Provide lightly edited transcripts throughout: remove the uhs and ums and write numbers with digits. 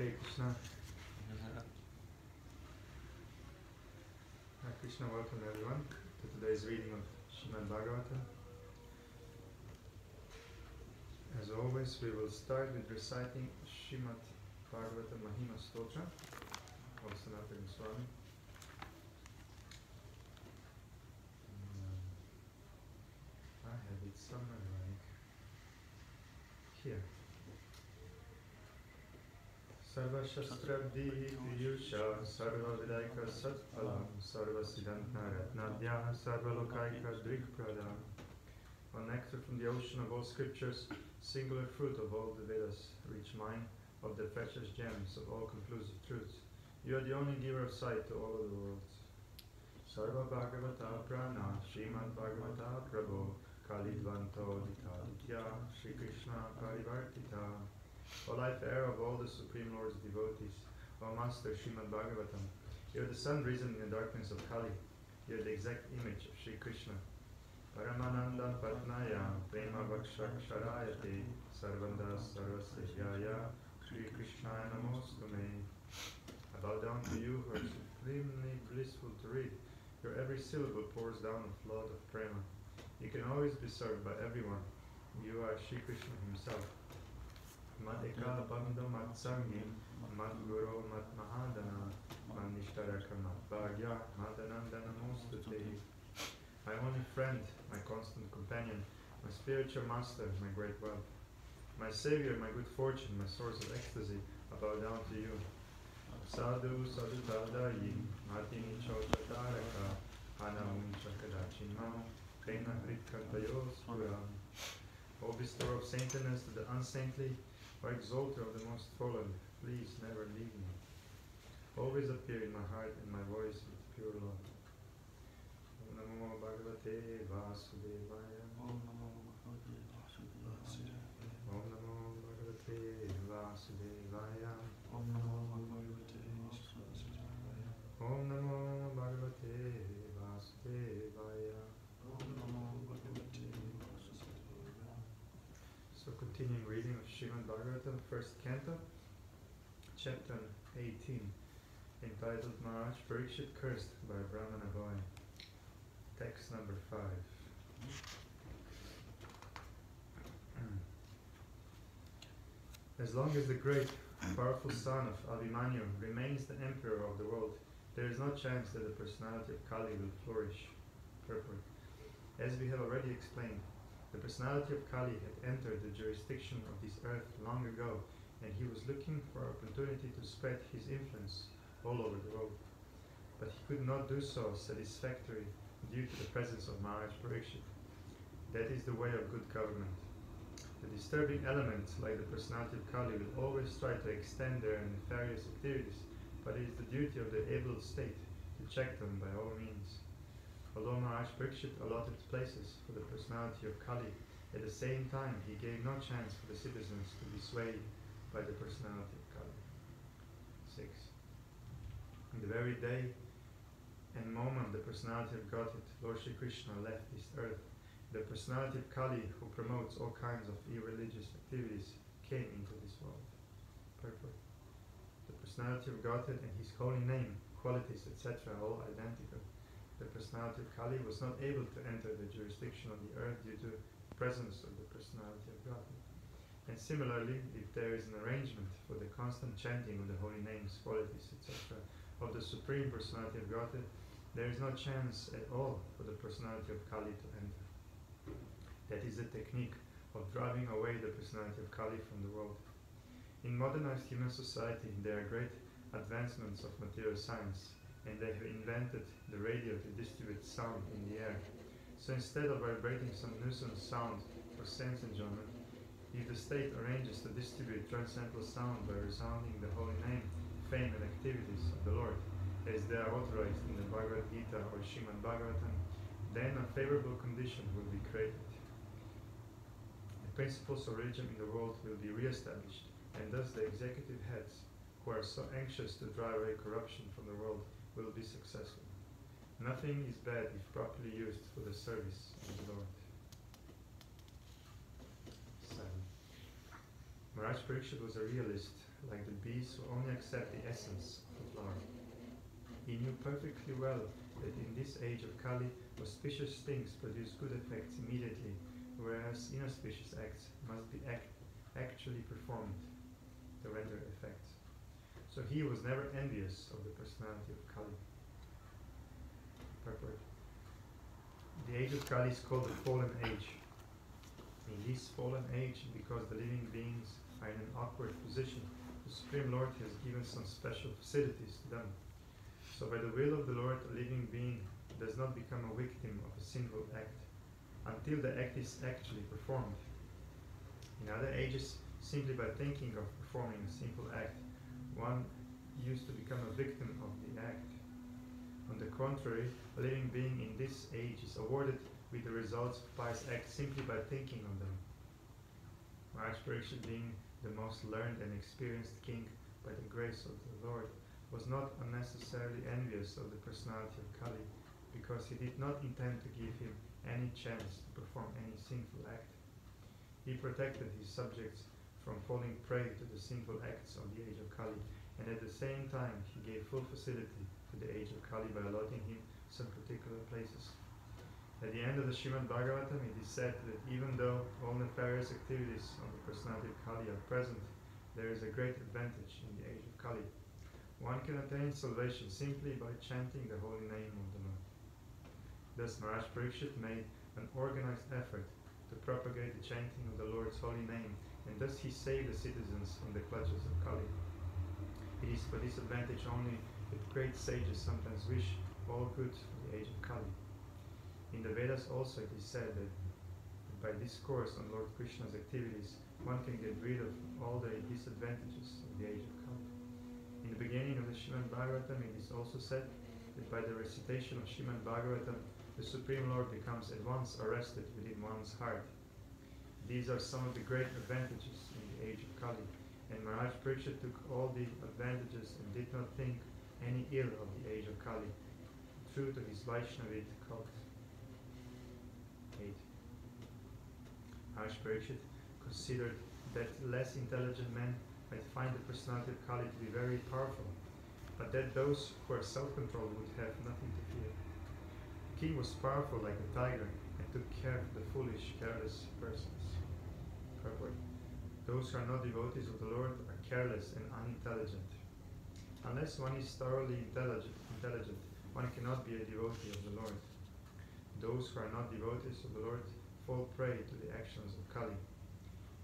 Hare Krishna. Hare Krishna, welcome everyone to today's reading of Srimad Bhagavatam. As always, we will start with reciting Srimad Bhagavatam Mahima Stotra of Sanatana Swami. I have it somewhere like here. Sarva Shastrabdi Piyusha Sarva Vidaika Satpalam Sarva Siddhanta Ratnadhya Sarva Lokaika Drikprada. O nectar from the ocean of all scriptures, singular fruit of all the Vedas, rich mine of the precious gems of all conclusive truths. You are the only giver of sight to all of the worlds. Sarva Bhagavata Prana Srimad Bhagavata Prabhu Kalidvanto Ditaditya Shri Krishna Parivartita. O life air of all the Supreme Lord's devotees, O Master Srimad Bhagavatam, you are the sun risen in the darkness of Kali. You are the exact image of Shri Krishna. Paramananda Patnaya Prema Vakshaksharayate Sarvanda Sarvasya Shri Krishnaya Namostume. I bow down to you who are supremely blissful to read. Your every syllable pours down a flood of prema. You can always be served by everyone. You are Shri Krishna himself. Madhika Bandho Matsangim Mad Guru Mat Mahadana Mad Nishtaraka Mat Bhagya Madanandana Mostute. My only friend, my constant companion, my spiritual master, my great wealth, my savior, my good fortune, my source of ecstasy, I bow down to you. Sadhu Sadhu Tadayim Matini Chochataraka Hanam Chakadachimam Pena Hritkantayos Puram. O bestower of saintliness to the unsaintly, O exalter of the most fallen, please never leave me. Always appear in my heart and my voice with pure love. Om Namo Bhagavate Vasudevaya. Om Namo Bhagavate Vasudevaya. Om Namo Bhagavate Vasudevaya. Om Namo Bhagavate Vasudevaya. Om Namo Bhagavate Vasudevaya. Om Namo Bhagavate Vasudevaya. So continuing reading of Srimad Bhagavatam, first canto, chapter 18, entitled Maharaj Parikshit Cursed by a Brahmana Boy. Text number 5. As long as the great, powerful son of Abhimanyu remains the emperor of the world, there is no chance that the personality of Kali will flourish. Purport. As we have already explained, the personality of Kali had entered the jurisdiction of this earth long ago, and he was looking for an opportunity to spread his influence all over the world. But he could not do so satisfactorily due to the presence of Maharaj Parikshit. That is the way of good government. The disturbing elements, like the personality of Kali, will always try to extend their nefarious activities, but it is the duty of the able state to check them by all means. Although Maharaj Parikshit allotted places for the personality of Kali, at the same time he gave no chance for the citizens to be swayed by the personality of Kali. 6. On the very day and moment the personality of Godhead, Lord Shri Krishna, left this earth, the personality of Kali, who promotes all kinds of irreligious activities, came into this world. Purport. The personality of Godhead and his holy name, qualities, etc. are all identical. The personality of Kali was not able to enter the jurisdiction of the earth due to the presence of the personality of Godhead. And similarly, if there is an arrangement for the constant chanting of the holy names, qualities, etc. of the Supreme Personality of Godhead, there is no chance at all for the personality of Kali to enter. That is the technique of driving away the personality of Kali from the world. In modernized human society, there are great advancements of material science, and they have invented the radio to distribute sound in the air. So instead of vibrating some nuisance sound for sense enjoyment, if the state arranges to distribute transcendental sound by resounding the holy name, fame and activities of the Lord, as they are authorized in the Bhagavad Gita or Srimad Bhagavatam, then a favorable condition will be created. The principles of religion in the world will be re-established, and thus the executive heads, who are so anxious to drive away corruption from the world, will be successful. Nothing is bad if properly used for the service of the Lord. 7. Maharaj Parikshit was a realist, like the bees who only accept the essence of the flower. He knew perfectly well that in this age of Kali, auspicious things produce good effects immediately, whereas inauspicious acts must be actually performed to render effects. So he was never envious of the personality of Kali. Purport. The age of Kali is called the fallen age. In this fallen age, because the living beings are in an awkward position, the Supreme Lord has given some special facilities to them. So by the will of the Lord, a living being does not become a victim of a sinful act until the act is actually performed. In other ages, simply by thinking of performing a sinful act, one used to become a victim of the act. On the contrary, a living being in this age is awarded with the results of pious acts simply by thinking on them. Maharaj Parikshit, being the most learned and experienced king by the grace of the Lord, was not unnecessarily envious of the personality of Kali, because he did not intend to give him any chance to perform any sinful act. He protected his subjects from falling prey to the sinful acts of the age of Kali, and at the same time he gave full facility to the age of Kali by allotting him some particular places. At the end of the Srimad Bhagavatam, it is said that even though all nefarious activities of the personality of Kali are present, there is a great advantage in the age of Kali. One can attain salvation simply by chanting the holy name of the Lord. Thus Maharaj Parikshit made an organized effort to propagate the chanting of the Lord's holy name, and thus he saved the citizens from the clutches of Kali. It is for this advantage only that great sages sometimes wish all good for the age of Kali. In the Vedas also it is said that by discourse on Lord Krishna's activities, one can get rid of all the disadvantages of the age of Kali. In the beginning of the Srimad Bhagavatam, it is also said that by the recitation of Srimad Bhagavatam, the Supreme Lord becomes at once arrested within one's heart. These are some of the great advantages in the age of Kali, and Maharaj Parikshit took all the advantages and did not think any ill of the age of Kali, true to his Vaishnavite cult. 8. Maharaj Parikshit considered that less intelligent men might find the personality of Kali to be very powerful, but that those who are self-controlled would have nothing to fear. The king was powerful like a tiger and took care of the foolish, careless persons. Purport. Those who are not devotees of the Lord are careless and unintelligent. Unless one is thoroughly intelligent, one cannot be a devotee of the Lord. Those who are not devotees of the Lord fall prey to the actions of Kali.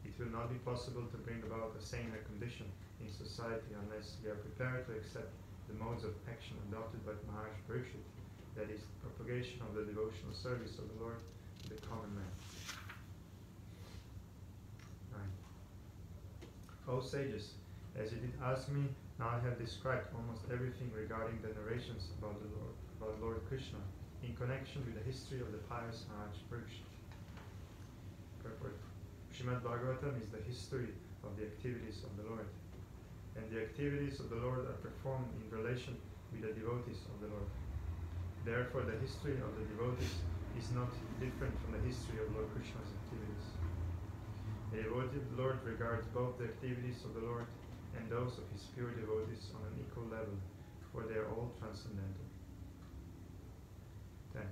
It will not be possible to bring about a saner condition in society unless we are prepared to accept the modes of action adopted by Maharaj Parikshit, that is, propagation of the devotional service of the Lord to the common man. 9. O sages, as you did ask me, now I have described almost everything regarding the narrations about Lord Krishna in connection with the history of the pious Maharaj Parikshit. Purport. Srimad Bhagavatam is the history of the activities of the Lord, and the activities of the Lord are performed in relation with the devotees of the Lord. Therefore, the history of the devotees is not different from the history of Lord Krishna's activities. The devotee of the Lord regards both the activities of the Lord and those of his pure devotees on an equal level, for they are all transcendental. 10.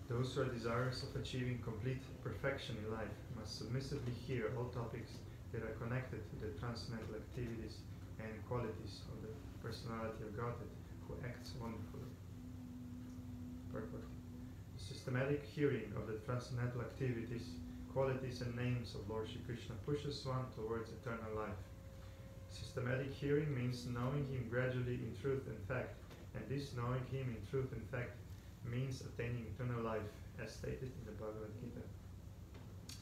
Those who are desirous of achieving complete perfection in life must submissively hear all topics that are connected to the transcendental activities and qualities of the personality of Godhead who acts wonderfully. Purport. The systematic hearing of the transcendental activities, qualities and names of Lord Shri Krishna pushes one towards eternal life. Systematic hearing means knowing him gradually in truth and fact, and this knowing him in truth and fact means attaining eternal life, as stated in the Bhagavad Gita.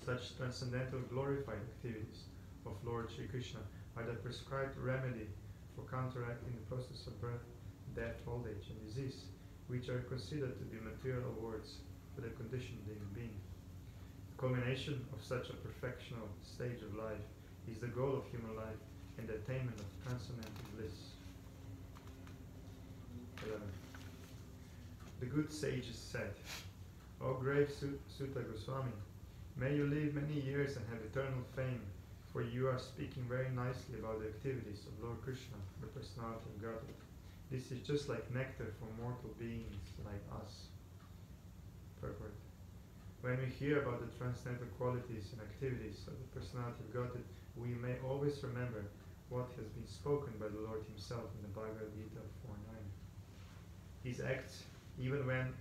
Such transcendental glorified activities of Lord Shri Krishna are the prescribed remedy for counteracting the process of birth, death, old age, and disease, which are considered to be material awards for the conditioned living being. The culmination of such a perfectional stage of life is the goal of human life and the attainment of transcendental bliss. 11. The good sages said, O grave Sutta Goswami, May you live many years and have eternal fame, for you are speaking very nicely about the activities of Lord Krishna, the personality of Godhead. This is just like nectar for mortal beings like us. Purport. When we hear about the transcendental qualities and activities of the personality of Godhead, we may always remember what has been spoken by the Lord himself in the Bhagavad Gita 4.9. His acts, even when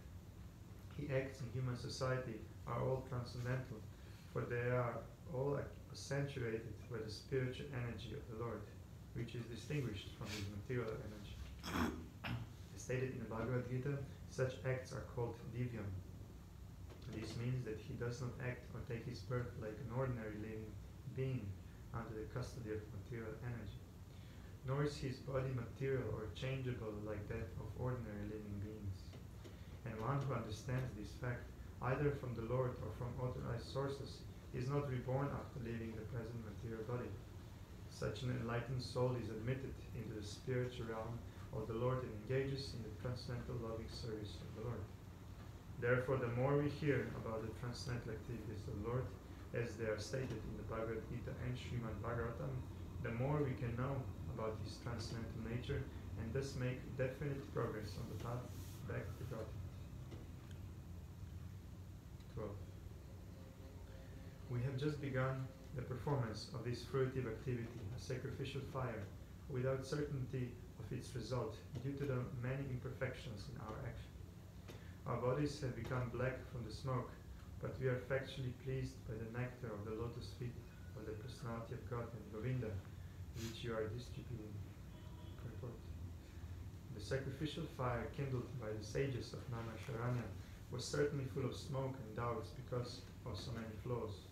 he acts in human society, are all transcendental, for they are all accentuated by the spiritual energy of the Lord, which is distinguished from his material energy. As stated in the Bhagavad Gita, such acts are called divyam. This means that he does not act or take his birth like an ordinary living being under the custody of material energy, nor is his body material or changeable like that of ordinary living beings. And one who understands this fact, either from the Lord or from authorized sources, is not reborn after leaving the present material body. Such an enlightened soul is admitted into the spiritual realm of the Lord and engages in the transcendental loving service of the Lord. Therefore, the more we hear about the transcendental activities of the Lord, as they are stated in the Bhagavad Gita and Srimad Bhagavatam, the more we can know about his transcendental nature and thus make definite progress on the path back to God. 12. We have just begun the performance of this fruitive activity, a sacrificial fire, without certainty of its result due to the many imperfections in our action. Our bodies have become black from the smoke, but we are factually pleased by the nectar of the lotus feet of the personality of God and Govinda, which you are distributing. Purport. The sacrificial fire kindled by the sages of Namasharanya was certainly full of smoke and doubts because of so many flaws.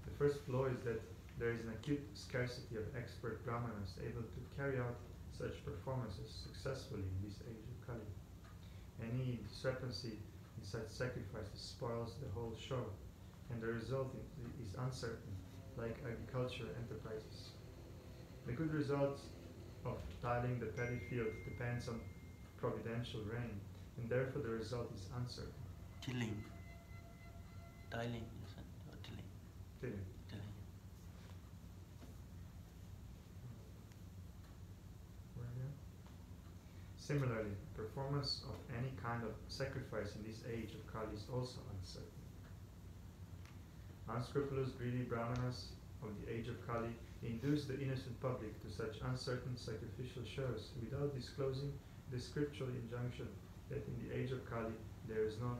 The first flaw is that there is an acute scarcity of expert brahmanas able to carry out such performances successfully in this age of Kali. Any discrepancy in such sacrifices spoils the whole show, and the result is uncertain, like agriculture enterprises. The good result of tilling the paddy field depends on providential rain, and therefore the result is uncertain. Tilling. Tiling, isn't it? Or tilling? Tilling. Tilling. Similarly, performance of any kind of sacrifice in this age of Kali is also uncertain. Unscrupulous, greedy brahmanas of the age of Kali induce the innocent public to such uncertain sacrificial shows without disclosing the scriptural injunction that in the age of Kali there is no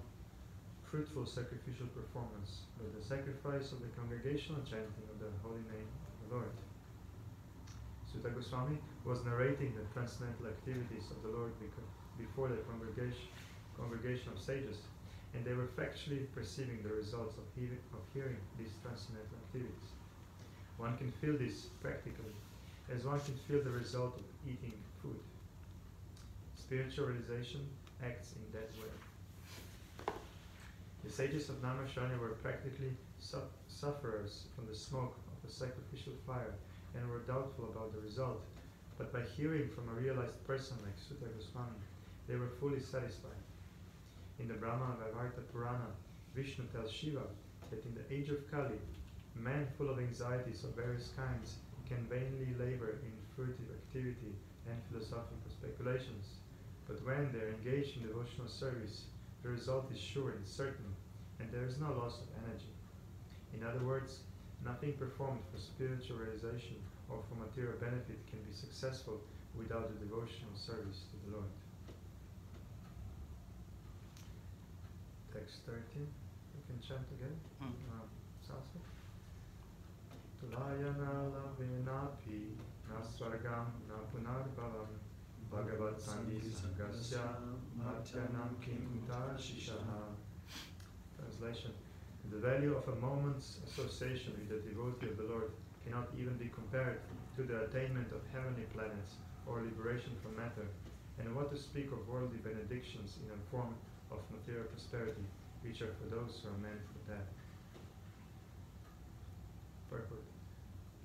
fruitful sacrificial performance, but the sacrifice of the congregational chanting of the holy name of the Lord. Sutta Goswami was narrating the transcendental activities of the Lord before the congregation of sages, and they were factually perceiving the results of hearing these transcendental activities. One can feel this practically, as one can feel the result of eating food. Spiritual realization acts in that way. The sages of Namasharanya were practically sufferers from the smoke of the sacrificial fire and were doubtful about the result, but by hearing from a realized person like Sutta Goswami, they were fully satisfied. In the Brahma Vaivarta Purana, Vishnu tells Shiva that in the age of Kali, men full of anxieties of various kinds can vainly labor in fruitive activity and philosophical speculations, but when they are engaged in devotional service, the result is sure and certain, and there is no loss of energy. In other words, nothing performed for spiritual realization or for material benefit can be successful without the devotional service to the Lord. Text 13. We can chant together. Sanskrit. Tulayana lavenapi na swargam na punarbhavam bhagavat sandhi sangasya matyanam kim utashishaha. Translation. The value of a moment's association with the devotee of the Lord cannot even be compared to the attainment of heavenly planets or liberation from matter, and what to speak of worldly benedictions in a form of material prosperity, which are for those who are meant for that. Purport.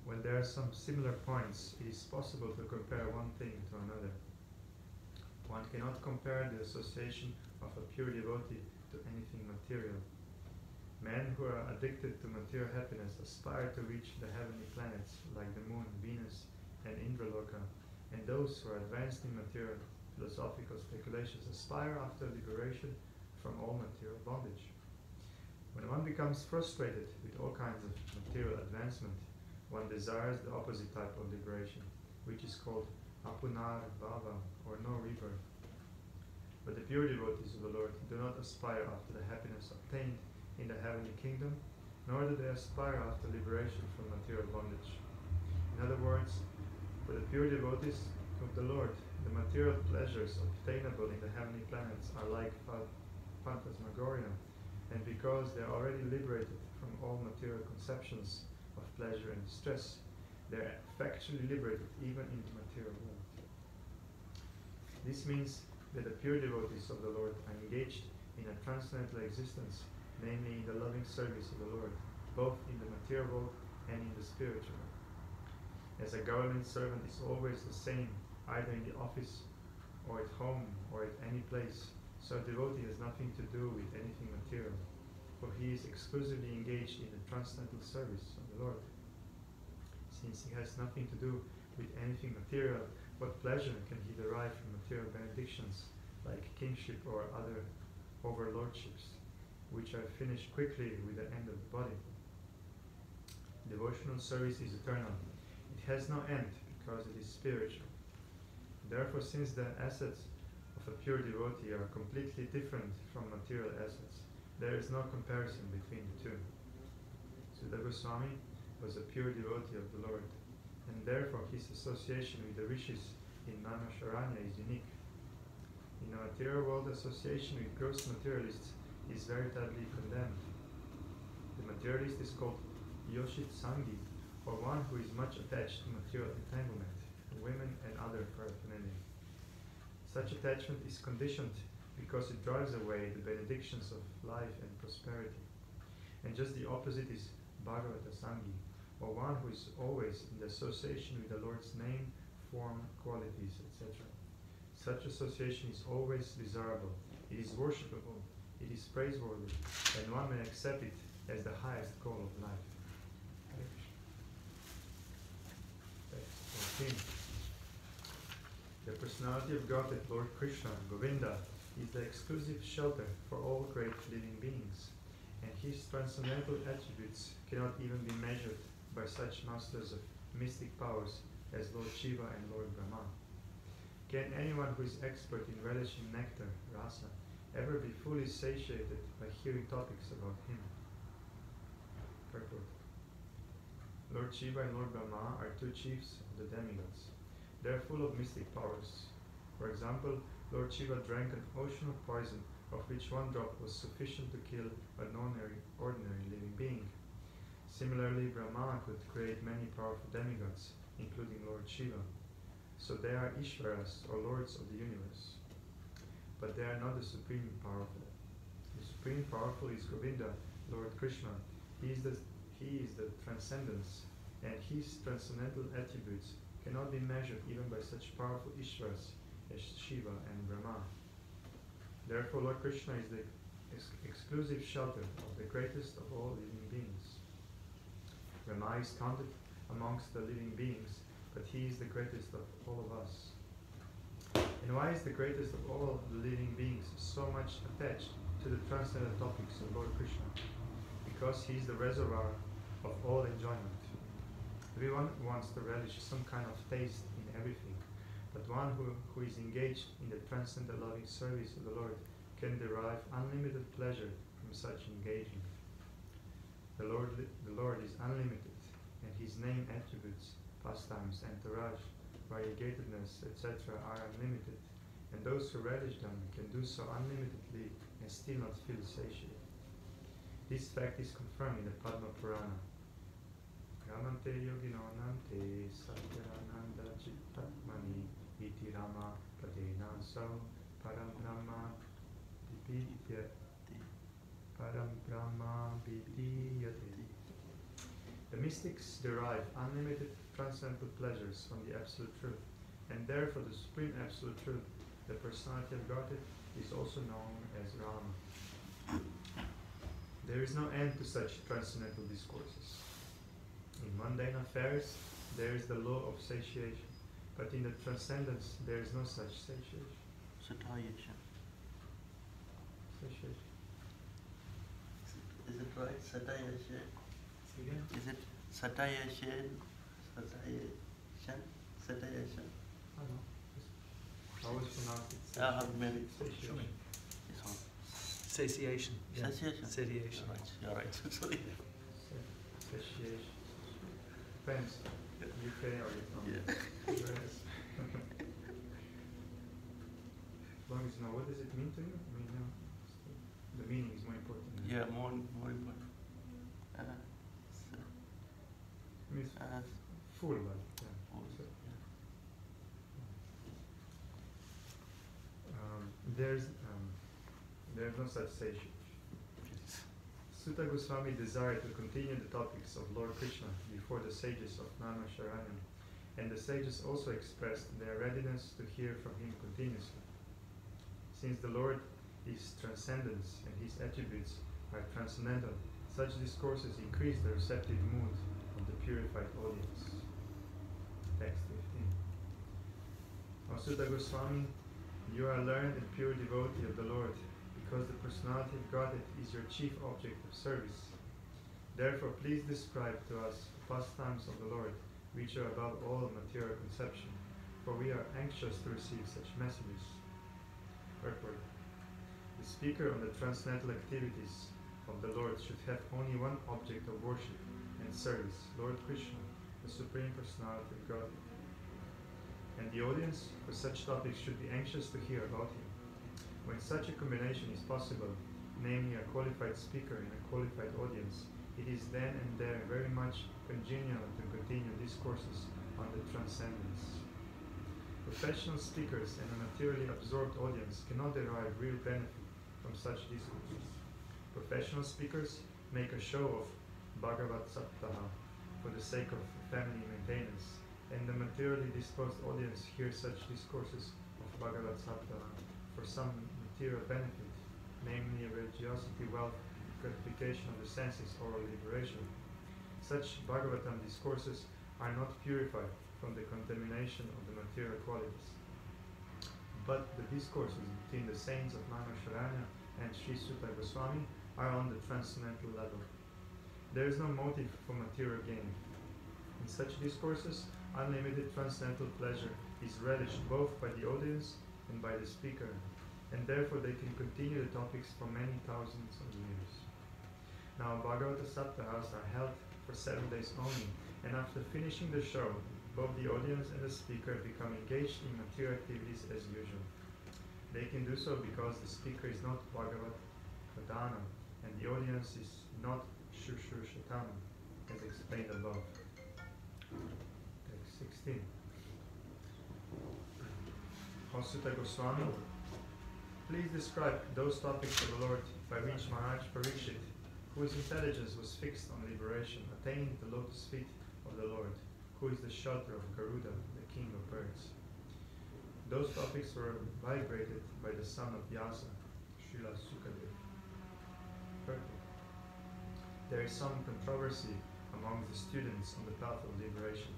When there are some similar points, it is possible to compare one thing to another. One cannot compare the association of a pure devotee to anything material. Men who are addicted to material happiness aspire to reach the heavenly planets like the moon, Venus, and Indraloka, and those who are advanced in material philosophical speculations aspire after liberation from all material bondage. When one becomes frustrated with all kinds of material advancement, one desires the opposite type of liberation, which is called apunar bhava, or no rebirth. But the pure devotees of the Lord do not aspire after the happiness obtained in the heavenly kingdom, nor do they aspire after liberation from material bondage. In other words, for the pure devotees of the Lord, the material pleasures obtainable in the heavenly planets are like phantasmagoria, and because they are already liberated from all material conceptions of pleasure and distress, they are effectually liberated even in the material world. This means that the pure devotees of the Lord are engaged in a transcendental existence, namely in the loving service of the Lord, both in the material world and in the spiritual. As a government servant is always the same, either in the office or at home or at any place, so a devotee has nothing to do with anything material, for he is exclusively engaged in the transcendental service of the Lord. Since he has nothing to do with anything material, what pleasure can he derive from material benedictions like kingship or other overlordships, which are finished quickly with the end of the body? Devotional service is eternal. It has no end because it is spiritual. Therefore, since the assets of a pure devotee are completely different from material assets, there is no comparison between the two. Sudha Goswami was a pure devotee of the Lord, and therefore his association with the rishis in Manasharanya is unique. In the material world, association with gross materialists is veritably condemned. The materialist is called Yoshit Sangi, or one who is much attached to material entanglement, women and other paraphernalia. Such attachment is conditioned because it drives away the benedictions of life and prosperity. And just the opposite is Bhagavata Sangi, or one who is always in the association with the Lord's name, form, qualities, etc. Such association is always desirable, it is worshipable, it is praiseworthy, and one may accept it as the highest goal of life. Text 14. The personality of God, that Lord Krishna, Govinda, is the exclusive shelter for all great living beings, and his transcendental attributes cannot even be measured by such masters of mystic powers as Lord Shiva and Lord Brahma. Can anyone who is expert in relishing nectar, rasa, ever be fully satiated by hearing topics about him? Purport. Lord Shiva and Lord Brahma are two chiefs of the demigods. They are full of mystic powers. For example, Lord Shiva drank an ocean of poison, of which one drop was sufficient to kill an ordinary living being. Similarly, Brahma could create many powerful demigods, including Lord Shiva. So they are Ishvaras, or lords of the universe. But they are not the supreme powerful. The supreme powerful is Govinda, Lord Krishna. He is the transcendence, and his transcendental attributes cannot be measured even by such powerful Ishvaras as Shiva and Brahma. Therefore, Lord Krishna is the exclusive shelter of the greatest of all living beings. Brahma is counted amongst the living beings, but he is the greatest of all of us. And why is the greatest of all the living beings so much attached to the transcendental topics of Lord Krishna? Because he is the reservoir of all enjoyment. Everyone wants to relish some kind of taste in everything, but one who is engaged in the transcendental loving service of the Lord can derive unlimited pleasure from such engagement. The Lord is unlimited, and his name, attributes, pastimes, entourage, variegatedness, etc. are unlimited, and those who relish them can do so unlimitedly and still not feel satiated. This fact is confirmed in the Padma Purana. Ramante yogino nante satyananda chittatmani iti rama padena so param brahma vipidhyate. The mystics derive unlimited transcendental pleasures from the Absolute Truth, and therefore the Supreme Absolute Truth, the Personality of Godhead, is also known as Rama. There is no end to such transcendental discourses. In mundane affairs, there is the law of satiation, but in the transcendence, there is no such satiation. Satiation. Satiation. Is it right? Satiation. Is it satiation? Satiation? Satiation? I don't know. I always pronounce it Maybe. satiation. This one. Satiation. Yeah. Satiation. Satiation. You're right. Sorry. Satiation. Depends. UK or Yeah. US. As long as you know what does it mean to you, I mean, you know, the meaning is more important. Yeah, more important. It means full, but yeah. So, there's no such satiation. Sutta Goswami desired to continue the topics of Lord Krishna before the sages of Nama Sharanyam, and the sages also expressed their readiness to hear from him continuously. Since the Lord is transcendence and his attributes are transcendental, such discourses increase the receptive mood of the purified audience. Text 15. O Sutta Goswami, you are a learned and pure devotee of the Lord, because the personality of Godhead is your chief object of service. Therefore, please describe to us the pastimes of the Lord, which are above all material conception, for we are anxious to receive such messages. Purport. The speaker on the transcendental activities of the Lord should have only one object of worship and service, Lord Krishna, the Supreme Personality of Godhead. And the audience for such topics should be anxious to hear about him. When such a combination is possible, namely a qualified speaker and a qualified audience, it is then and there very much congenial to continue discourses on the transcendence. Professional speakers and a materially absorbed audience cannot derive real benefit from such discourses. Professional speakers make a show of Bhagavat Saptaha for the sake of family maintenance, and the materially disposed audience hears such discourses of Bhagavat Saptaha for some material benefit, namely religiosity, wealth, gratification of the senses, or liberation. Such Bhagavatam discourses are not purified from the contamination of the material qualities. But the discourses between the saints of Manasharanya and Sri Sutta Goswami are on the transcendental level. There is no motive for material gain. In such discourses, unlimited transcendental pleasure is relished both by the audience and by the speaker, and therefore they can continue the topics for many thousands of years. Now, Bhagavata Saptahas are held for 7 days only, and after finishing the show, both the audience and the speaker become engaged in material activities as usual. They can do so because the speaker is not Bhagavat Pradhana, and the audience is not Shushrushatan, as explained above. Text 16. O Sutta Goswami, please describe those topics of the Lord by which Maharaj Parikshit, whose intelligence was fixed on liberation, attained the lotus feet of the Lord, who is the shelter of Garuda, the king of birds. Those topics were vibrated by the son of Vyasa, Srila Sukadeva. There is some controversy among the students on the path of liberation.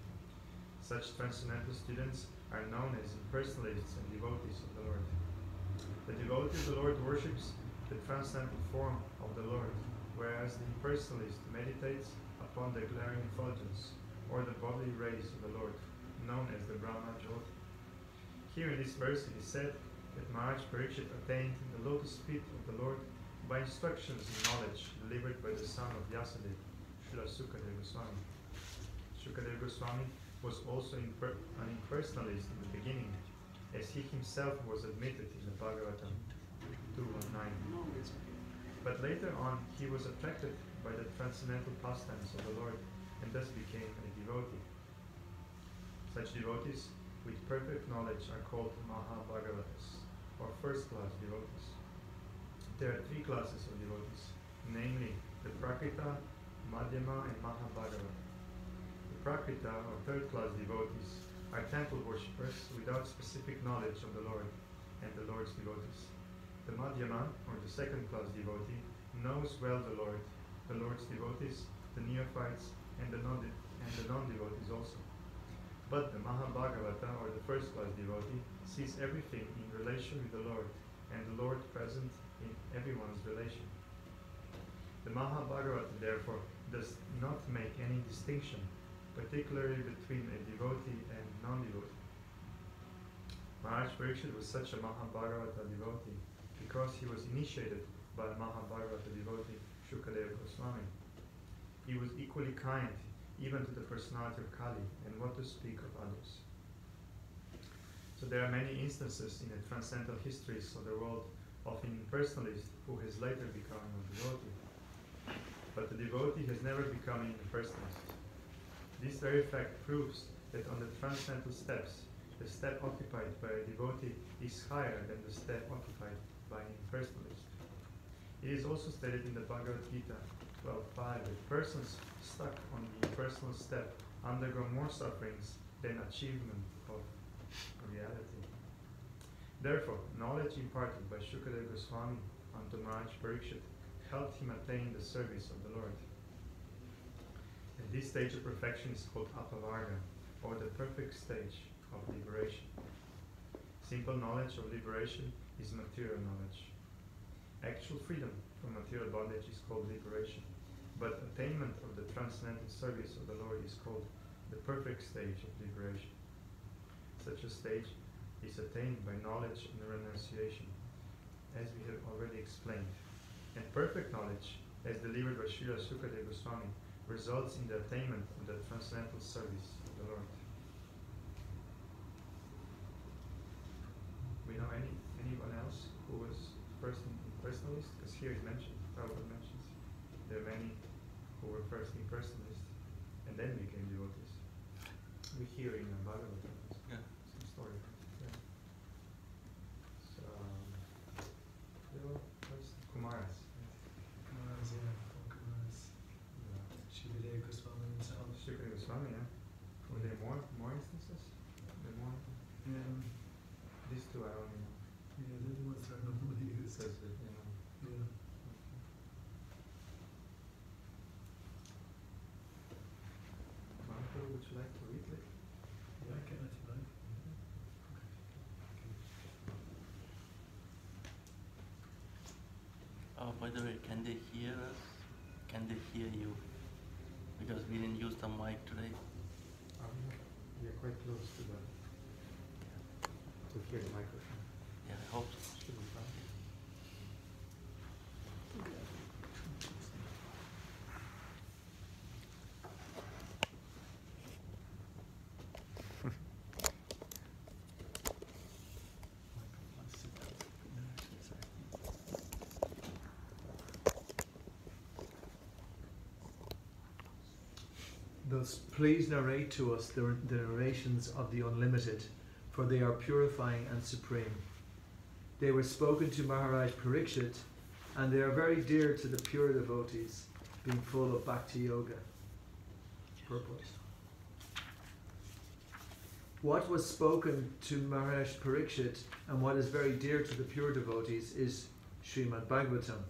Such transcendental students are known as impersonalists and devotees of the Lord. The devotee of the Lord worships the transcendental form of the Lord, whereas the impersonalist meditates upon the glaring effulgence, or the bodily rays of the Lord, known as the Brahma Jyoti. Here in this verse it is said that Maharaj Parikshit attained the lotus feet of the Lord by instructions and knowledge delivered by the son of Vyasadeva, Srila Sukadeva Goswami. Sukadeva Goswami was also an impersonalist in the beginning, as he himself was admitted in the Bhagavatam 219. But later on, he was attracted by the transcendental pastimes of the Lord and thus became a devotee. Such devotees with perfect knowledge are called Mahabhagavatas, or first-class devotees. There are 3 classes of devotees, namely the Prakrita, Madhyama, and Mahabhagavata. The Prakrita, or third-class devotees, are temple worshippers without specific knowledge of the Lord and the Lord's devotees. The Madhyama, or the second-class devotee, knows well the Lord's devotees, the neophytes, and the non-devotees also. But the Mahabhagavata, or the first-class devotee, sees everything in relation with the Lord, and the Lord present in everyone's relation. The Mahabhagavata, therefore, does not make any distinction, particularly between a devotee and non-devotee. Maharaj Parikshit was such a Mahabhagavata devotee because he was initiated by a Mahabhagavata devotee, Shukadeva Goswami. He was equally kind even to the personality of Kali, and what to speak of others. So there are many instances in the transcendental histories of the world of an impersonalist who has later become a devotee. But the devotee has never become an impersonalist. This very fact proves that on the transcendental steps, the step occupied by a devotee is higher than the step occupied by an impersonalist. It is also stated in the Bhagavad Gita 12.5 that persons stuck on the impersonal step undergo more sufferings than achievement of reality. Therefore, knowledge imparted by Shukadeva Goswami unto Maharaj Parikshit helped him attain the service of the Lord. And this stage of perfection is called Apavarga, or the perfect stage of liberation. Simple knowledge of liberation is material knowledge. Actual freedom from material bondage is called liberation, but attainment of the transcendental service of the Lord is called the perfect stage of liberation. Such a stage is attained by knowledge and renunciation, as we have already explained. And perfect knowledge, as delivered by Srila Sukadeva Goswami, results in the attainment of the transcendental service of the Lord. We know anyone else who was first impersonalist? Because here it mentioned, Prabhupada mentions, there are many who were first impersonalists and then became devotees. We hear in Bhagavatam some story. Yeah. So, what's Kumaras? Kumaras, yeah. Kumaras. Yeah. Shukadeva Goswami himself. Shukadeva Goswami, yeah. Were there more instances? There more? Yeah. These two I only know. Yeah, they're the ones that are normally used. Because, you know. Yeah. Martha, would you like to read it? Yeah, I can if you like. Oh, by the way, can they hear us? Can they hear you? Because we didn't use the mic today. We are quite close to hear the microphone. Yeah, I hope so. Should be fine. Thus, please narrate to us the narrations of the Unlimited, for they are purifying and supreme. They were spoken to Maharaj Parikshit, and they are very dear to the pure devotees, being full of Bhakti Yoga. Purport. What was spoken to Maharaj Parikshit and what is very dear to the pure devotees is Srimad Bhagavatam.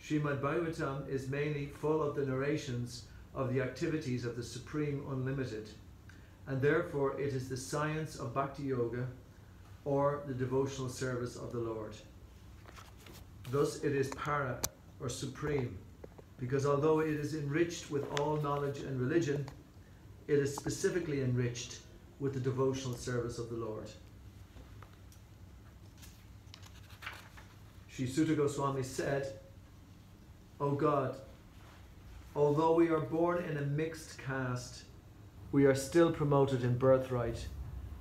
Srimad Bhagavatam is mainly full of the narrations of the activities of the Supreme Unlimited, and therefore it is the science of Bhakti Yoga, or the devotional service of the Lord. Thus it is para, or supreme, because although it is enriched with all knowledge and religion, it is specifically enriched with the devotional service of the Lord. Sri Sutta Goswami said, O God, although we are born in a mixed caste, we are still promoted in birthright,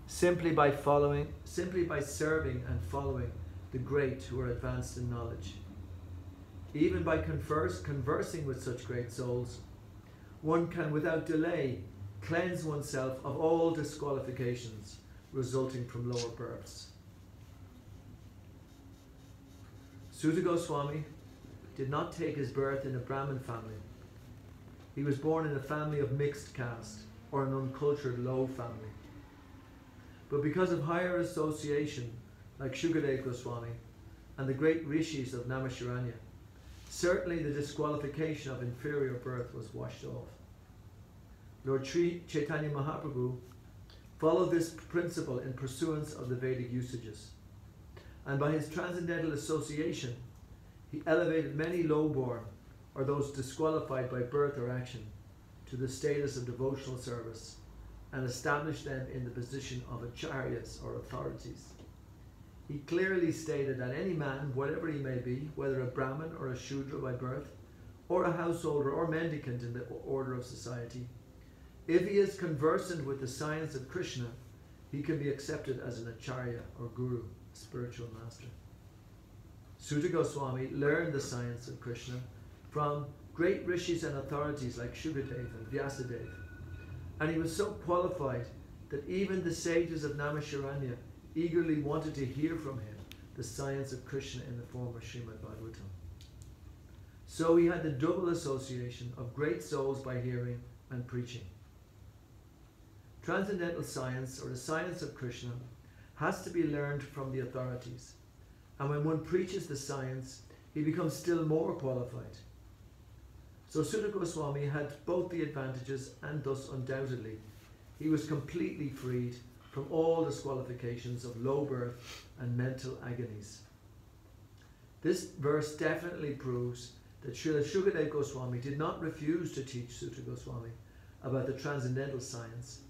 simply by serving and following the great who are advanced in knowledge. Even by conversing with such great souls, one can without delay cleanse oneself of all disqualifications resulting from lower births. Sutta Goswami did not take his birth in a Brahmin family. He was born in a family of mixed caste, or an uncultured low family. But because of higher association, like Shukadeva Goswami and the great rishis of Naimisharanya, certainly the disqualification of inferior birth was washed off. Lord Sri Chaitanya Mahaprabhu followed this principle in pursuance of the Vedic usages, and by his transcendental association, he elevated many lowborn, or those disqualified by birth or action, to the status of devotional service, and established them in the position of acharyas, or authorities. He clearly stated that any man, whatever he may be, whether a Brahmin or a Shudra by birth, or a householder or mendicant in the order of society, if he is conversant with the science of Krishna, he can be accepted as an acharya or guru, spiritual master. Suta Goswami learned the science of Krishna from great rishis and authorities like Shukadev and Vyasadeva, and he was so qualified that even the sages of Naimisharanya eagerly wanted to hear from him the science of Krishna in the form of Srimad Bhagavatam. So he had the double association of great souls by hearing and preaching. Transcendental science, or the science of Krishna, has to be learned from the authorities, and when one preaches the science, he becomes still more qualified. So Suta Goswami had both the advantages, and thus undoubtedly he was completely freed from all disqualifications of low birth and mental agonies. This verse definitely proves that Srila Shukadev Goswami did not refuse to teach Suta Goswami about the transcendental science,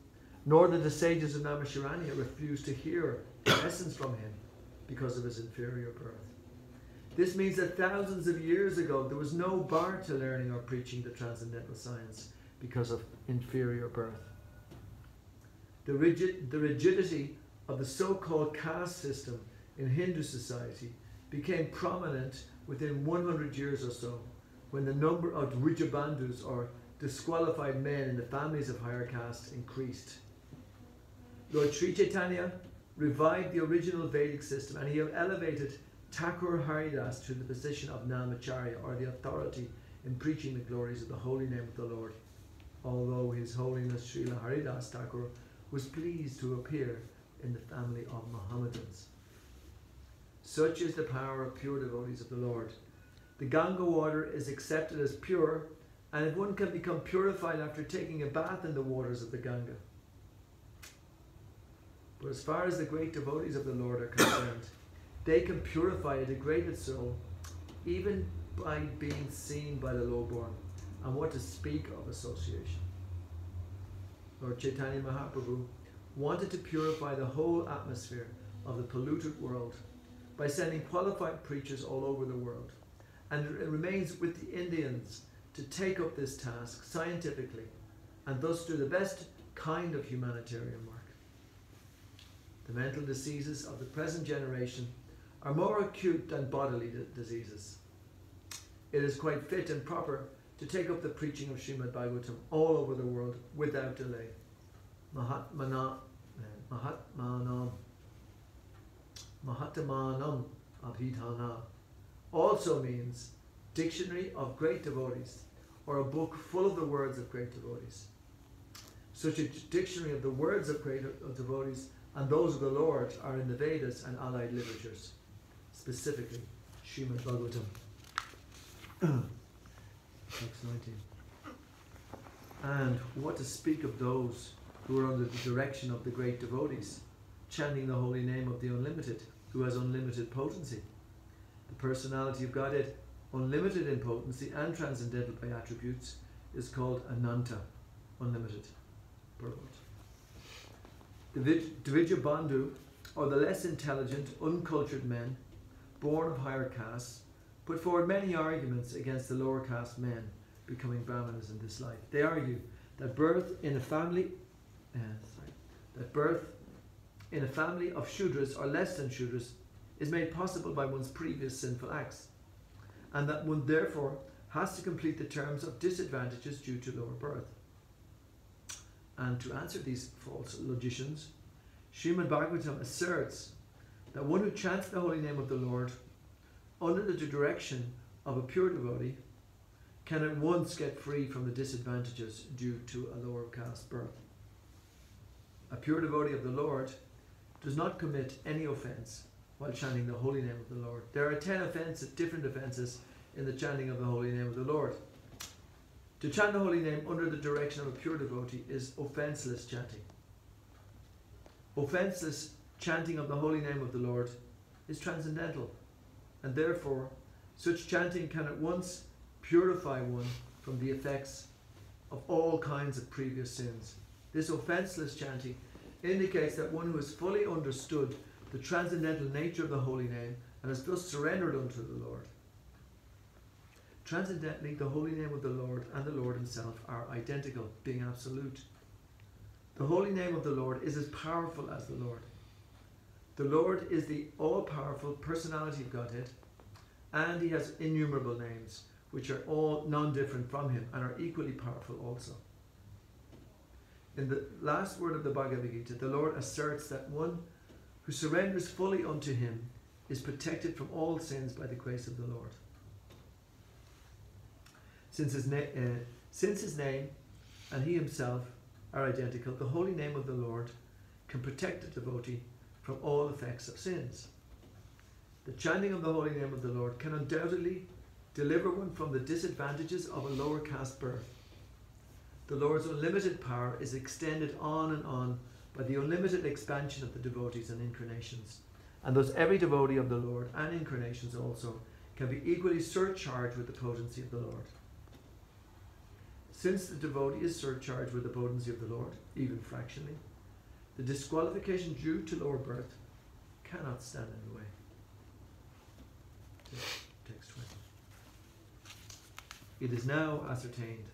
nor did the sages of Naimisharanya refuse to hear lessons from him because of his inferior birth. This means that thousands of years ago there was no bar to learning or preaching the transcendental science because of inferior birth. The rigidity of the so-called caste system in Hindu society became prominent within 100 years or so, when the number of Rijabandhus, or disqualified men in the families of higher caste, increased. Lord Sri Chaitanya revived the original Vedic system, and he elevated Thakur Haridas to the position of Namacharya, or the authority in preaching the glories of the holy name of the Lord, although His Holiness Srila Haridas Thakur was pleased to appear in the family of Mohammedans. Such is the power of pure devotees of the Lord. The Ganga water is accepted as pure, and if one can become purified after taking a bath in the waters of the Ganga. But as far as the great devotees of the Lord are concerned, they can purify a degraded soul even by being seen by the lowborn, and what to speak of association. Lord Chaitanya Mahaprabhu wanted to purify the whole atmosphere of the polluted world by sending qualified preachers all over the world, and it remains with the Indians to take up this task scientifically and thus do the best kind of humanitarian work. The mental diseases of the present generation are more acute than bodily diseases. It is quite fit and proper to take up the preaching of Srimad Bhagavatam all over the world without delay. Mahatmanam Abhidhana also means dictionary of great devotees, or a book full of the words of great devotees. Such a dictionary of the words of great devotees and those of the Lord are in the Vedas and allied literatures, specifically Srimad Bhagavatam. Text 19. And what to speak of those who are under the direction of the great devotees, chanting the holy name of the Unlimited, who has unlimited potency. The personality of Godhead, unlimited in potency and transcendental by attributes, is called Ananta, unlimited. Purport. The Dvija Bandhu, or the less intelligent, uncultured men, born of higher castes, put forward many arguments against the lower caste men becoming Brahmanas in this life. They argue that birth in a family of Shudras or less than Shudras is made possible by one's previous sinful acts, and that one therefore has to complete the terms of disadvantages due to lower birth. And to answer these false logicians, Srimad Bhagavatam asserts that one who chants the holy name of the Lord under the direction of a pure devotee can at once get free from the disadvantages due to a lower caste birth. A pure devotee of the Lord does not commit any offence while chanting the holy name of the Lord. There are 10 different offences in the chanting of the holy name of the Lord. To chant the holy name under the direction of a pure devotee is offenceless chanting. Offenceless chanting of the holy name of the Lord is transcendental, and therefore such chanting can at once purify one from the effects of all kinds of previous sins. This offenceless chanting indicates that one who has fully understood the transcendental nature of the holy name and has thus surrendered unto the Lord. Transcendently, the holy name of the Lord and the Lord himself are identical, being absolute. The holy name of the Lord is as powerful as the Lord. The Lord is the all-powerful personality of Godhead, and he has innumerable names, which are all non-different from him and are equally powerful also. In the last word of the Bhagavad Gita, the Lord asserts that one who surrenders fully unto him is protected from all sins by the grace of the Lord. Since his name and he himself are identical, the holy name of the Lord can protect the devotee from all effects of sins. The chanting of the holy name of the Lord can undoubtedly deliver one from the disadvantages of a lower caste birth. The Lord's unlimited power is extended on and on by the unlimited expansion of the devotees and incarnations, and thus every devotee of the Lord and incarnations also can be equally surcharged with the potency of the Lord. Since the devotee is surcharged with the potency of the Lord, even fractionally, the disqualification due to lower birth cannot stand in the way. Text 20. It is now ascertained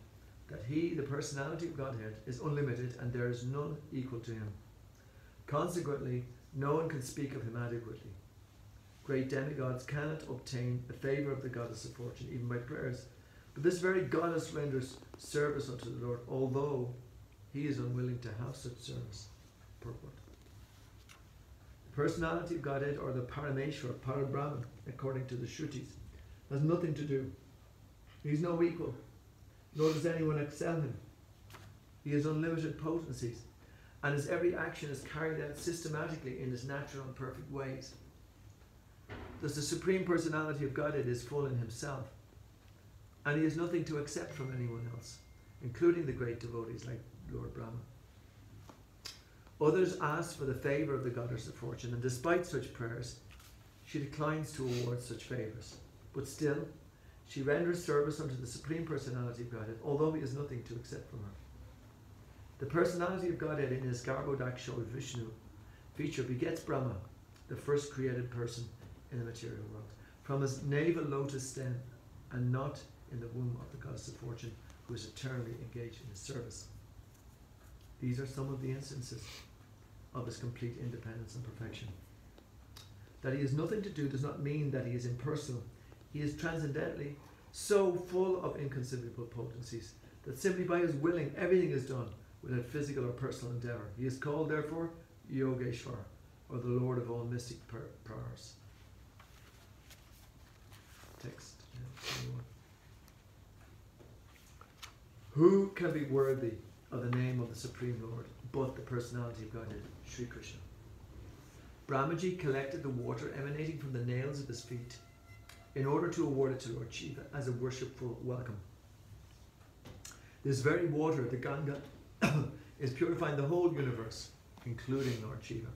that he, the personality of Godhead, is unlimited and there is none equal to him. Consequently, no one can speak of him adequately. Great demigods cannot obtain the favour of the goddess of fortune, even by prayers. But this very goddess renders service unto the Lord, although he is unwilling to have such service. Purport. The personality of Godhead, or the Parameshwar, Parabrahman, according to the Shrutis, has nothing to do. He is no equal, nor does anyone excel him. He has unlimited potencies, and his every action is carried out systematically in his natural and perfect ways. Thus the Supreme Personality of Godhead is full in himself, and he has nothing to accept from anyone else, including the great devotees like Lord Brahma. Others ask for the favour of the goddess of fortune, and despite such prayers, she declines to award such favours. But still, she renders service unto the Supreme Personality of Godhead, although he has nothing to accept from her. The Personality of Godhead in his Garbhodaksha Vishnu feature begets Brahma, the first created person in the material world, from his navel lotus stem, and not in the womb of the goddess of fortune, who is eternally engaged in his service. These are some of the instances of his complete independence and perfection. That he has nothing to do does not mean that he is impersonal. He is transcendently so full of inconceivable potencies that simply by his willing everything is done without physical or personal endeavour. He is called therefore Yogeshwar, or the Lord of all mystic powers. Text. Who can be worthy of the name of the Supreme Lord but the personality of Godhead, Sri Krishna? Brahmaji collected the water emanating from the nails of his feet in order to award it to Lord Shiva as a worshipful welcome. This very water, the Ganga, is purifying the whole universe, including Lord Shiva.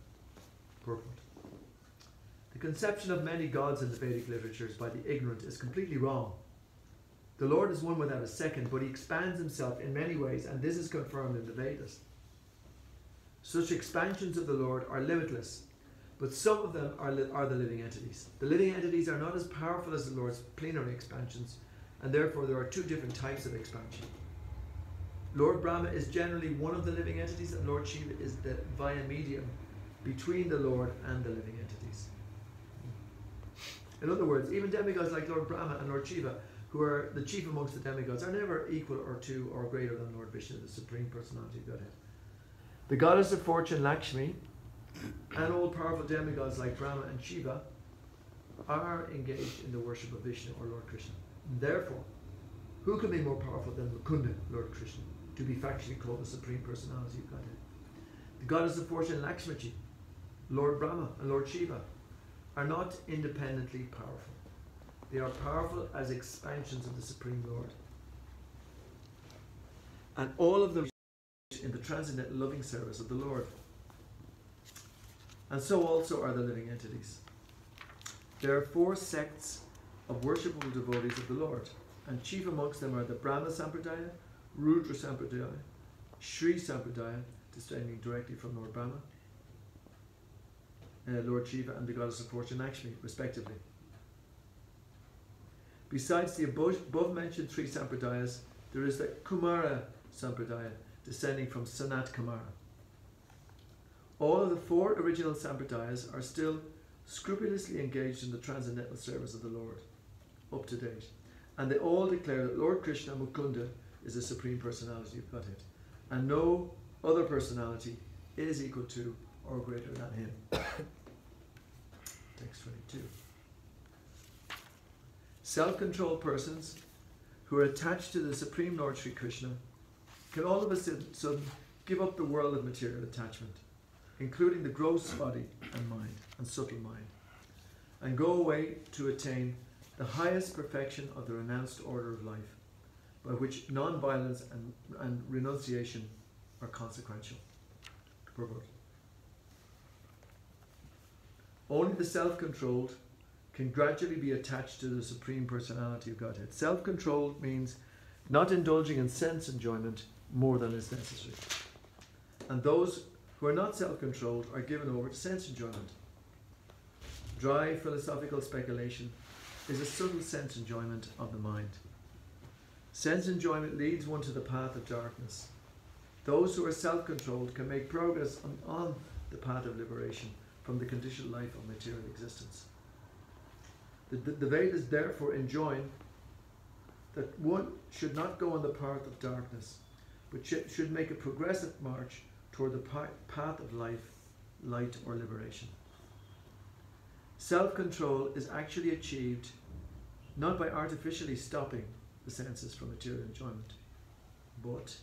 Purport. The conception of many gods in the Vedic literatures by the ignorant is completely wrong. The Lord is one without a second, but he expands himself in many ways, and this is confirmed in the Vedas. Such expansions of the Lord are limitless, but some of them are the living entities. The living entities are not as powerful as the Lord's plenary expansions, and therefore there are two different types of expansion. Lord Brahma is generally one of the living entities, and Lord Shiva is the via medium between the Lord and the living entities. In other words, even demigods like Lord Brahma and Lord Shiva, who are the chief amongst the demigods, are never equal or to or greater than Lord Vishnu, the Supreme Personality of Godhead. The goddess of fortune, Lakshmi, and all powerful demigods like Brahma and Shiva are engaged in the worship of Vishnu or Lord Krishna. Therefore, who can be more powerful than Mukunda, Lord Krishna, to be factually called the Supreme Personality of Godhead? The goddess of fortune, Lakshmi, Lord Brahma and Lord Shiva are not independently powerful. They are powerful as expansions of the Supreme Lord. And all of them in the transcendental loving service of the Lord. And so also are the living entities. There are 4 sects of worshipable devotees of the Lord, and chief amongst them are the Brahma Sampradaya, Rudra Sampradaya, Shri Sampradaya, descending directly from Lord Brahma, Lord Shiva, and the goddess of fortune Lakshmi, respectively. Besides the above mentioned 3 Sampradayas, there is the Kumara Sampradaya, descending from Sanat Kumara. All of the 4 original Sampradayas are still scrupulously engaged in the transcendental service of the Lord, up to date. And they all declare that Lord Krishna Mukunda is the Supreme Personality of Godhead, and no other personality is equal to or greater than him. Text 22. Self-controlled persons who are attached to the Supreme Lord Sri Krishna can all of a sudden give up the world of material attachment, including the gross body and mind and subtle mind, and go away to attain the highest perfection of the renounced order of life, by which non-violence and renunciation are consequential. Purport. Only the self-controlled can gradually be attached to the Supreme Personality of Godhead. Self-controlled means not indulging in sense enjoyment more than is necessary. And those who are not self-controlled are given over to sense enjoyment. Dry philosophical speculation is a subtle sense enjoyment of the mind. Sense enjoyment leads one to the path of darkness. Those who are self-controlled can make progress on the path of liberation from the conditioned life of material existence. The Vedas therefore enjoin that one should not go on the path of darkness, but should make a progressive march toward the path of life, light, or liberation. Self-control is actually achieved not by artificially stopping the senses from material enjoyment, but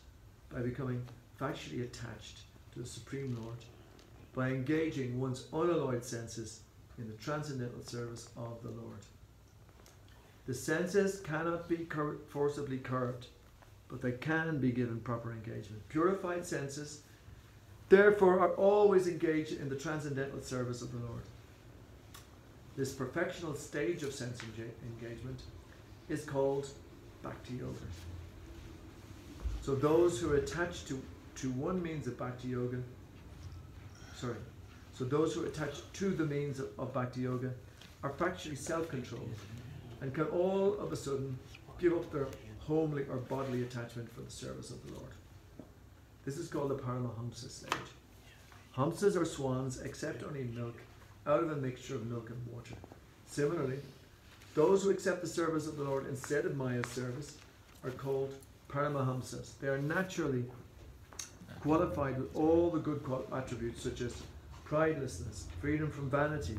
by becoming factually attached to the Supreme Lord, by engaging one's unalloyed senses in the transcendental service of the Lord. The senses cannot be forcibly curbed, but they can be given proper engagement. Purified senses, therefore, are always engaged in the transcendental service of the Lord. This perfectional stage of sense engagement is called Bhakti Yoga. So those who are attached to one means of Bhakti Yoga, so those who are attached to the means of Bhakti Yoga are factually self-controlled and can all of a sudden give up their homely or bodily attachment for the service of the Lord. This is called the Paramahamsa stage. Hamsas are swans, accept only milk out of a mixture of milk and water. Similarly, those who accept the service of the Lord instead of Maya's service are called Paramahamsas. They are naturally qualified with all the good attributes such as pridelessness, freedom from vanity,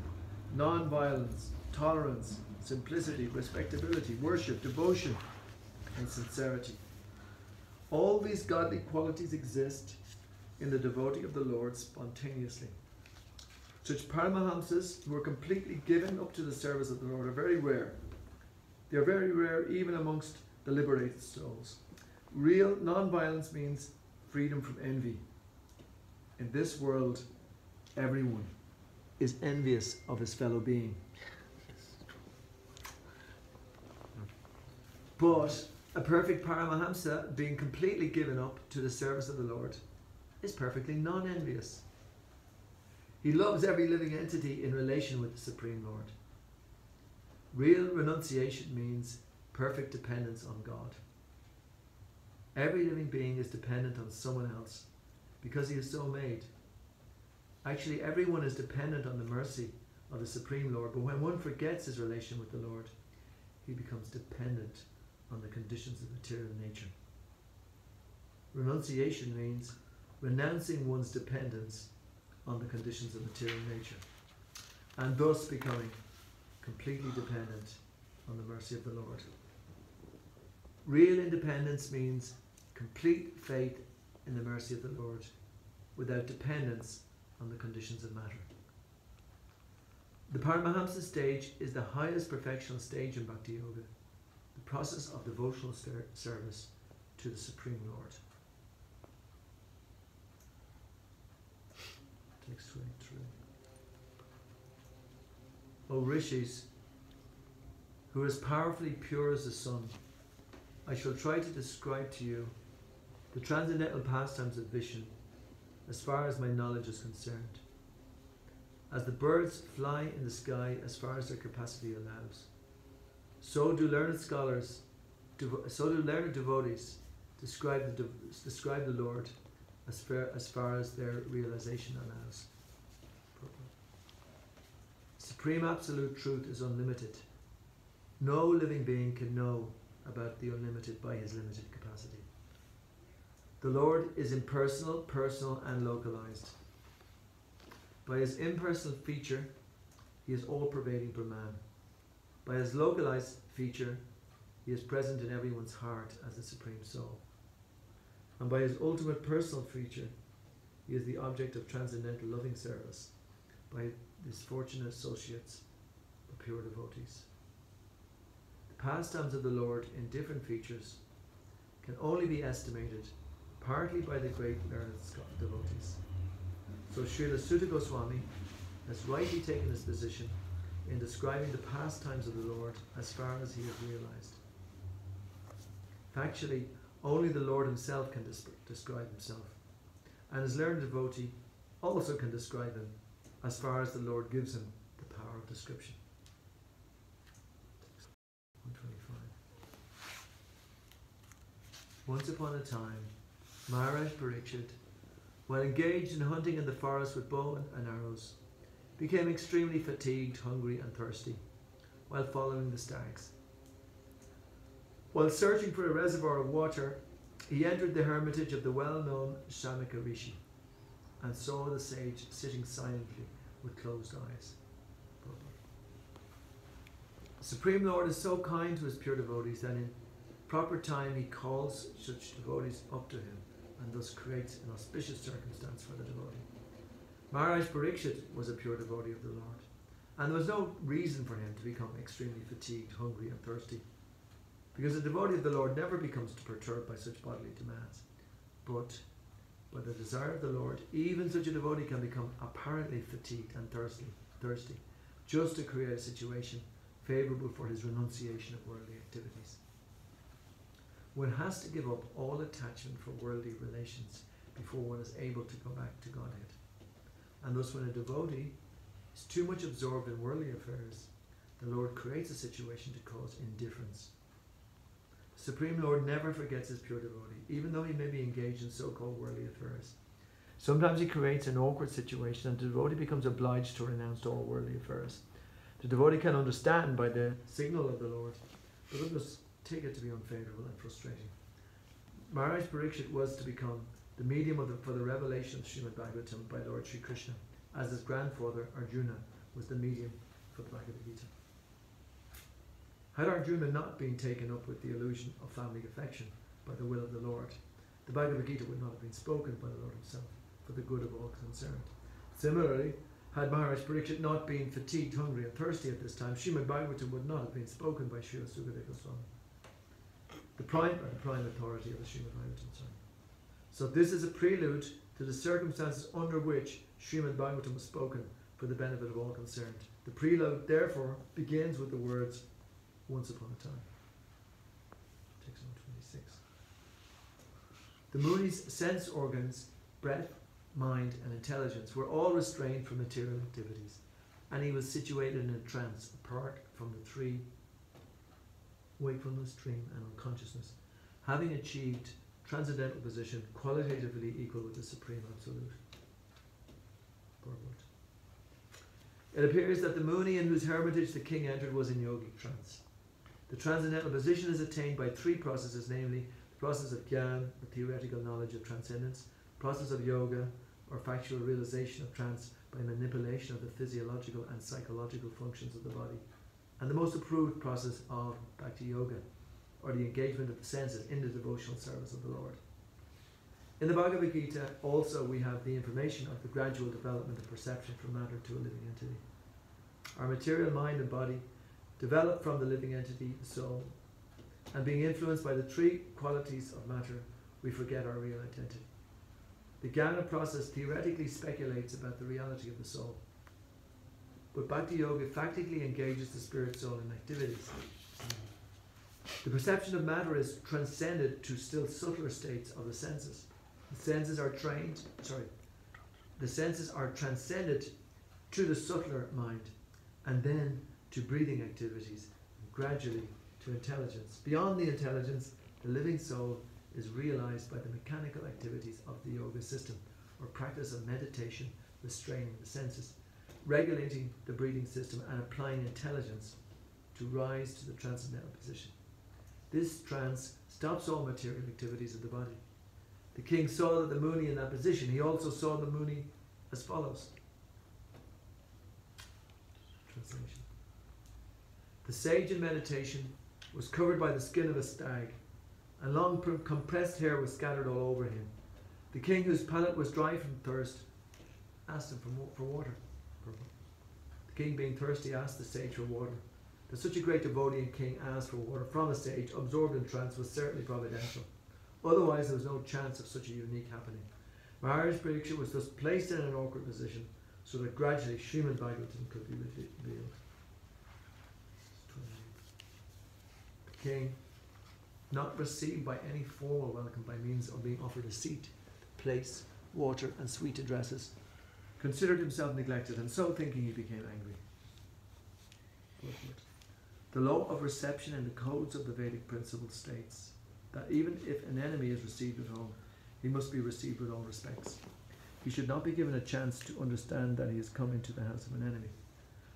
non-violence, tolerance, simplicity, respectability, worship, devotion, and sincerity. All these godly qualities exist in the devotee of the Lord spontaneously. Such Paramahamsas who are completely given up to the service of the Lord are very rare. They are very rare even amongst the liberated souls. Real non-violence means freedom from envy. In this world, everyone is envious of his fellow being. But a perfect Paramahamsa, being completely given up to the service of the Lord, is perfectly non-envious. He loves every living entity in relation with the Supreme Lord. Real renunciation means perfect dependence on God. Every living being is dependent on someone else because he is so made. Actually, everyone is dependent on the mercy of the Supreme Lord, but when one forgets his relation with the Lord, he becomes dependent on the conditions of material nature. Renunciation means renouncing one's dependence on the conditions of material nature, and thus becoming completely dependent on the mercy of the Lord. Real independence means complete faith in the mercy of the Lord without dependence on the conditions of matter. The Paramahamsa stage is the highest perfectional stage in Bhakti Yoga, the process of devotional service to the Supreme Lord. Text 23. O Rishis, who is powerfully pure as the sun, I shall try to describe to you the transcendental pastimes of vision as far as my knowledge is concerned. As the birds fly in the sky as far as their capacity allows, so do learned scholars, so do learned devotees describe the Lord as far as their realization allows. Supreme absolute truth is unlimited. No living being can know about the unlimited by his limited capacity. The Lord is impersonal, personal, and localized. By his impersonal feature, he is all-pervading Brahman. By his localized feature, he is present in everyone's heart as the Supreme Soul. And by his ultimate personal feature, he is the object of transcendental loving service by his fortunate associates, the pure devotees. The pastimes of the Lord in different features can only be estimated partly by the great learned devotees. So Srila Sutta Goswami has rightly taken his position in describing the pastimes of the Lord as far as he has realized. Factually, only the Lord himself can describe himself, and his learned devotee also can describe him as far as the Lord gives him the power of description. 125. Once upon a time, Maharaj Parikshit, while engaged in hunting in the forest with bow and arrows, became extremely fatigued, hungry and thirsty while following the stags. While searching for a reservoir of water, he entered the hermitage of the well-known Shamika Rishi and saw the sage sitting silently with closed eyes. The Supreme Lord is so kind to his pure devotees that in proper time he calls such devotees up to him and thus creates an auspicious circumstance for the devotee. Maharaj Parikshit was a pure devotee of the Lord, and there was no reason for him to become extremely fatigued, hungry and thirsty, because a devotee of the Lord never becomes perturbed by such bodily demands. But by the desire of the Lord, even such a devotee can become apparently fatigued and thirsty, just to create a situation favourable for his renunciation of worldly activities. One has to give up all attachment for worldly relations before one is able to go back to Godhead. And thus when a devotee is too much absorbed in worldly affairs, the Lord creates a situation to cause indifference. The Supreme Lord never forgets his pure devotee, even though he may be engaged in so-called worldly affairs. Sometimes he creates an awkward situation and the devotee becomes obliged to renounce all worldly affairs. The devotee can understand by the signal of the Lord, but others take it to be unfavourable and frustrating. Maharaj Parikshit was to become the medium for the revelation of Srimad Bhagavatam by Lord Sri Krishna, as his grandfather Arjuna was the medium for the Bhagavad Gita. Had Arjuna not been taken up with the illusion of family affection by the will of the Lord, the Bhagavad Gita would not have been spoken by the Lord himself for the good of all concerned. Similarly, had Maharaj Parikshit not been fatigued, hungry and thirsty at this time, Srimad Bhagavatam would not have been spoken by Srila Sukadeva Goswami, the prime authority of the Srimad Bhagavatam. So this is a prelude to the circumstances under which Srimad Bhagavatam was spoken for the benefit of all concerned. The prelude, therefore, begins with the words, once upon a time. Text 126. The Muni's sense organs, breath, mind and intelligence were all restrained from material activities, and he was situated in a trance apart from the three: wakefulness, dream and unconsciousness, having achieved transcendental position qualitatively equal with the Supreme Absolute. Purport. It appears that the Muni in whose hermitage the king entered was in yogic trance. The transcendental position is attained by three processes, namely the process of Gyan, the theoretical knowledge of transcendence, process of yoga, or factual realization of trance by manipulation of the physiological and psychological functions of the body, and the most approved process of Bhakti Yoga, or the engagement of the senses in the devotional service of the Lord. In the Bhagavad Gita also we have the information of the gradual development of perception from matter to a living entity. our material mind and body, develop from the living entity, the soul, and being influenced by the three qualities of matter, we forget our real identity. The Jnana process theoretically speculates about the reality of the soul, but Bhakti Yoga factically engages the spirit soul in activities. The perception of matter is transcended to still subtler states of the senses. The senses are transcended to the subtler mind, and then to breathing activities, and gradually to intelligence. Beyond the intelligence, the living soul is realized by the mechanical activities of the yoga system, or practice of meditation, restraining the senses, regulating the breathing system, and applying intelligence to rise to the transcendental position. This trance stops all material activities of the body. The king saw that the Muni in that position. He also saw the Muni as follows. Translation. The sage in meditation was covered by the skin of a stag, and long compressed hair was scattered all over him. The king, whose palate was dry from thirst, asked him for water. The king, being thirsty, asked the sage for water. That such a great devotee and king asked for water from a sage absorbed in trance was certainly providential. Otherwise, there was no chance of such a unique happening. Maharaj Pariksha was thus placed in an awkward position, so that gradually Srimad Bhagavatam could be revealed. The king, not received by any formal welcome by means of being offered a seat, place, water, and sweet addresses, considered himself neglected, and so thinking he became angry. The law of reception in the codes of the Vedic principle states that even if an enemy is received at home, he must be received with all respects. He should not be given a chance to understand that he has come into the house of an enemy.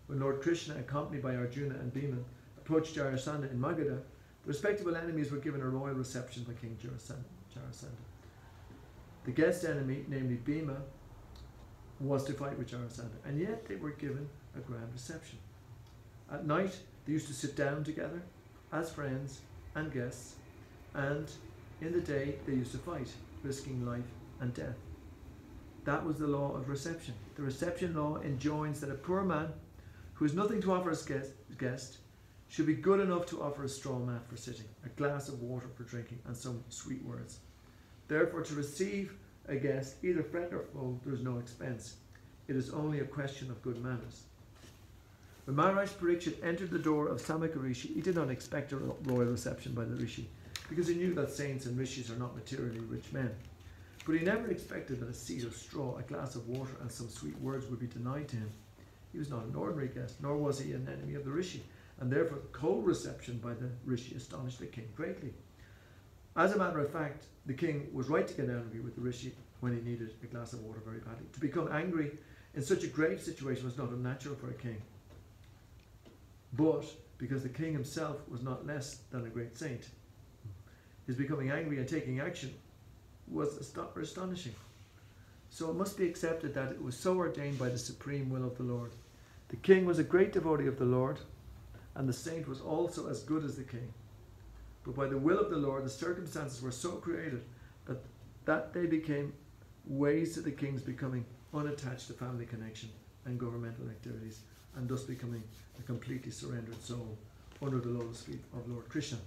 When Lord Krishna, accompanied by Arjuna and Bhima, approached Jarasandha in Magadha, the respectable enemies were given a royal reception by King Jarasandha. The guest enemy, namely Bhima, was to fight with Jarasandha, and yet they were given a grand reception. At night, they used to sit down together as friends and guests, and in the day they used to fight, risking life and death. That was the law of reception. The reception law enjoins that a poor man who has nothing to offer his guest should be good enough to offer a straw mat for sitting, a glass of water for drinking, and some sweet words. Therefore, to receive a guest, either friend or foe, there is no expense. It is only a question of good manners. When Maharaj Parikshit entered the door of Samaka Rishi, he did not expect a royal reception by the Rishi, because he knew that saints and rishis are not materially rich men. But he never expected that a seat of straw, a glass of water, and some sweet words would be denied to him. He was not an ordinary guest, nor was he an enemy of the Rishi, and therefore the cold reception by the Rishi astonished the king greatly. As a matter of fact, the king was right to get angry with the Rishi when he needed a glass of water very badly. To become angry in such a grave situation was not unnatural for a king. But because the king himself was not less than a great saint, his becoming angry and taking action was astonishing. So it must be accepted that it was so ordained by the supreme will of the Lord. The king was a great devotee of the Lord, and the saint was also as good as the king. But by the will of the Lord, the circumstances were so created that they became ways to the king's becoming unattached to family connection and governmental activities, and thus becoming a completely surrendered soul under the lotus feet of Lord Krishna.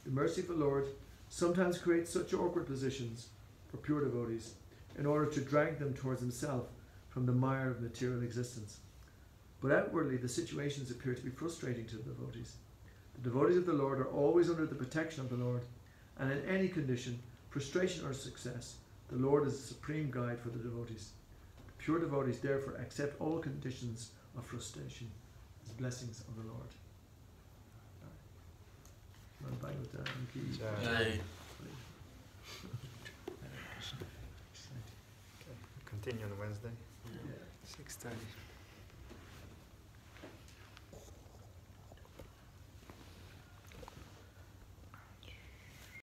The merciful Lord sometimes creates such awkward positions for pure devotees in order to drag them towards himself from the mire of material existence. But outwardly, the situations appear to be frustrating to the devotees. The devotees of the Lord are always under the protection of the Lord, and in any condition, frustration or success, the Lord is the supreme guide for the devotees. The pure devotees therefore accept all conditions of frustration as blessings of the Lord. Jai. Continue on Wednesday. Yeah. 6:30.